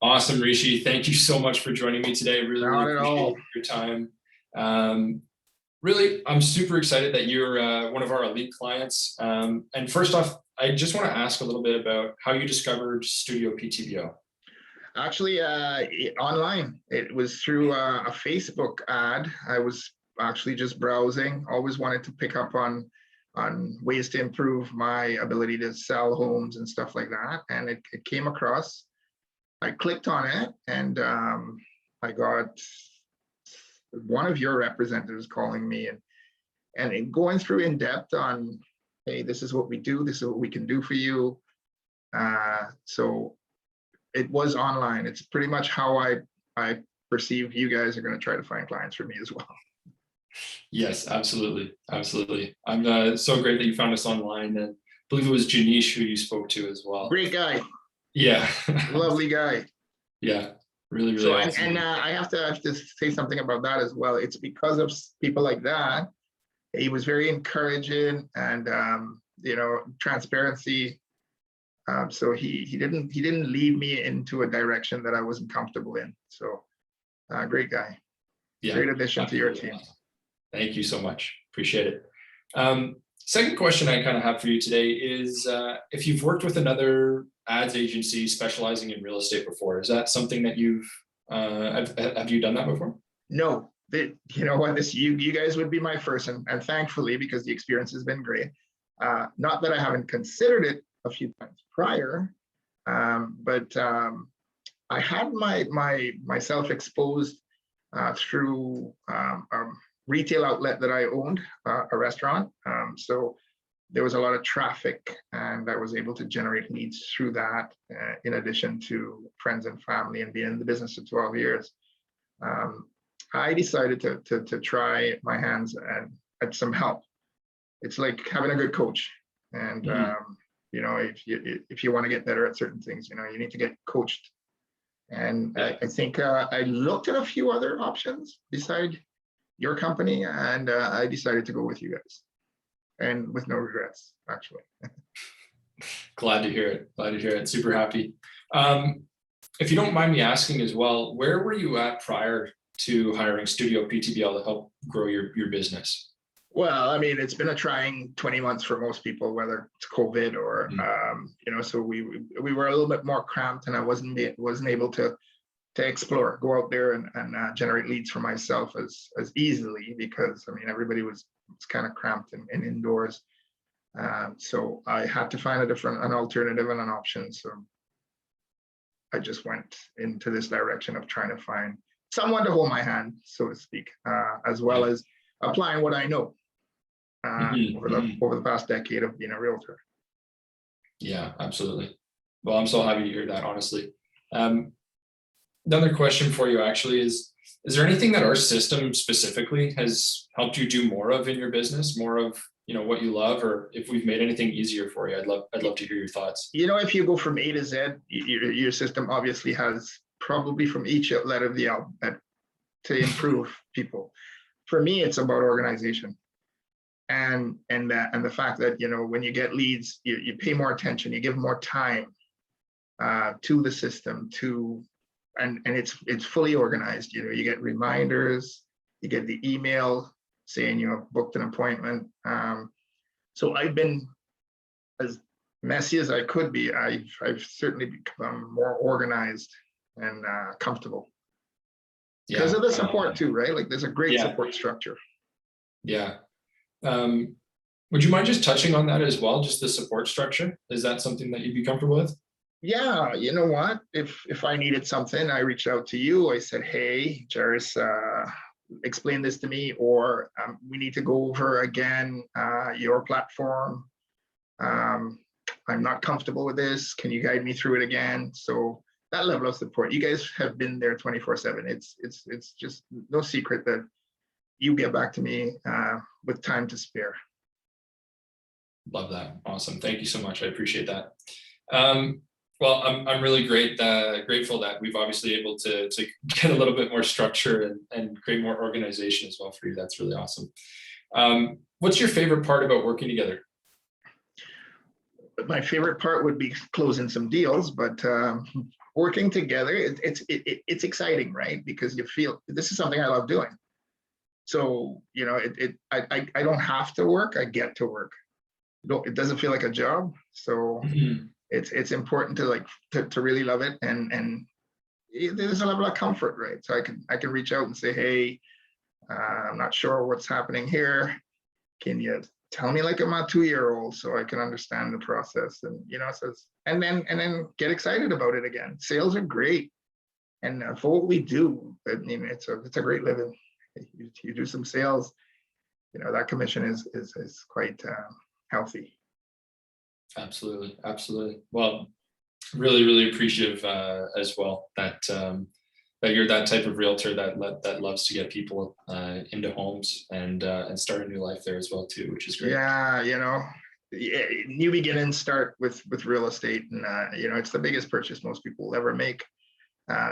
Awesome, Rishi. Thank you so much for joining me today. Really Not at appreciate all. your time. Um, Really, I'm super excited that you're one of our elite clients. And first off, I just want to ask a little bit about how you discovered Studio PTVO. Actually, online. It was through a Facebook ad. I was actually just browsing. Always wanted to pick up on ways to improve my ability to sell homes and stuff like that. And it came across. I clicked on it, and I got one of your representatives calling me and going through in depth on, hey, this is what we do. This is what we can do for you. So it was online. It's pretty much how I perceive you guys are going to try to find clients for me as well. Yes, absolutely. Absolutely. I'm so great that you found us online. And I believe it was Janish who you spoke to as well. Great guy. Yeah. Lovely guy. Yeah. Really, really So, awesome. and I have to say something about that as well. It's because of people like that. He was very encouraging and, transparency. So he didn't lead me into a direction that I wasn't comfortable in. So great guy. Yeah. Great addition to your team. Awesome. Thank you so much. Appreciate it. Second question I kind of have for you today is if you've worked with another ads agency specializing in real estate before, is that something that you've have you done that before? No, you know what, this you guys would be my first, and thankfully, because the experience has been great. Not that I haven't considered it a few times prior, but I had myself exposed through a retail outlet that I owned, a restaurant. So there was a lot of traffic, and I was able to generate leads through that, in addition to friends and family, and being in the business for 12 years. I decided to try my hands at some help. It's like having a good coach, and if you want to get better at certain things, you need to get coached. And I think I looked at a few other options beside your company, and I decided to go with you guys, and with no regrets, actually. Glad to hear it. Glad to hear it. Super happy. If you don't mind me asking as well, where were you at prior to hiring Studio PTBL to help grow your business? Well, I mean, it's been a trying 20 months for most people, whether it's COVID or, so we were a little bit more cramped, and I wasn't able to explore, go out there and generate leads for myself as easily, because I mean, everybody was kind of cramped and indoors. So I had to find an alternative and an option. So I just went into this direction of trying to find someone to hold my hand, so to speak, as well as applying what I know over the past decade of being a realtor. Yeah, absolutely. Well, I'm so happy to hear that, honestly. Another question for you actually is there anything that our system specifically has helped you do more of in your business, more of what you love, or if we've made anything easier for you? I'd love to hear your thoughts. If you go from A to Z, your system obviously has probably from each letter of the alphabet to improve people. For me, it's about organization, and the fact that when you get leads, you pay more attention, you give more time to the system, and it's fully organized. You get reminders, you get the email saying you have booked an appointment. So I've been as messy as I could be. I've certainly become more organized and comfortable because of the support too, right? Like there's a great support structure. Yeah. Would you mind just touching on that as well? Just the support structure. Is that something that you'd be comfortable with? Yeah, you know what? If I needed something, I reached out to you. I said, hey, Jairus, explain this to me, or we need to go over again your platform. I'm not comfortable with this. Can you guide me through it again? So that level of support, you guys have been there 24/7. It's just no secret that you get back to me with time to spare. Love that. Awesome. Thank you so much. I appreciate that. Well, I'm really grateful that we've obviously able to get a little bit more structure and create more organization as well for you. That's really awesome. What's your favorite part about working together? my favorite part would be closing some deals, but working together, it's exciting, right? Because you feel this is something I love doing. So, you know, I don't have to work, I get to work. It doesn't feel like a job. So it's important to like to really love it, and there's a level of comfort, right? So I can reach out and say, hey, I'm not sure what's happening here. Can you tell me like I'm a 2-year-old so I can understand the process? And you know, so and then get excited about it again. Sales are great, and for what we do, I mean, it's a great living. You do some sales, you know, that commission is quite healthy. Absolutely, absolutely. Well, really appreciative as well that that you're that type of realtor that loves to get people into homes and start a new life there as well too, which is great. Yeah, you know, new beginnings start with real estate, and you know, it's the biggest purchase most people will ever make.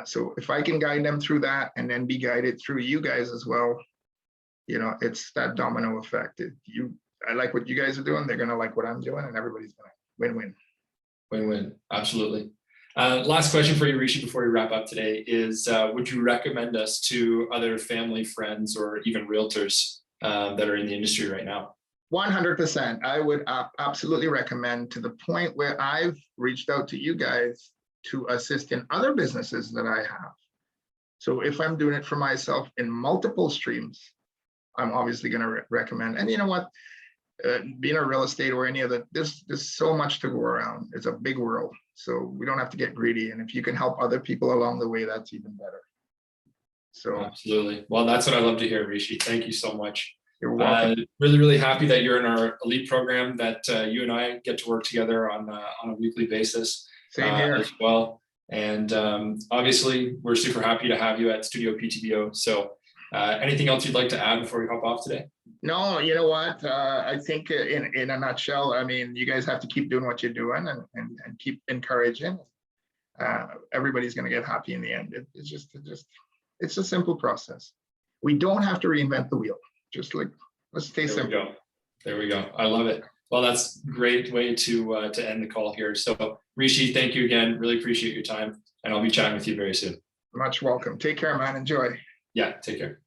So if I can guide them through that and then be guided through you guys as well, you know, it's that domino effect. I like what you guys are doing, they're gonna like what I'm doing, and everybody's gonna win-win. Win-win, absolutely. Last question for you, Rishi, before we wrap up today is, would you recommend us to other family, friends, or even realtors that are in the industry right now? 100%. I would absolutely recommend, to the point where I've reached out to you guys to assist in other businesses that I have. So if I'm doing it for myself in multiple streams, I'm obviously going to recommend. And you know what? Being a real estate or any other, there's so much to go around. It's a big world, so we don't have to get greedy. And if you can help other people along the way, that's even better. So absolutely. Well, that's what I love to hear, Rishi. Thank you so much. You're welcome. Really happy that you're in our elite program, that you and I get to work together on a weekly basis. Same here as well. And obviously, we're super happy to have you at Studio PTBO. So anything else you'd like to add before we hop off today? No, you know what? I think in a nutshell, I mean, you guys have to keep doing what you're doing and keep encouraging. Everybody's going to get happy in the end. It's a simple process. We don't have to reinvent the wheel. Just like, let's stay simple. There we go. I love it. Well, that's a great way to end the call here. So Rishi, thank you again. Really appreciate your time, and I'll be chatting with you very soon. Much welcome. Take care, man. Enjoy. Yeah, take care.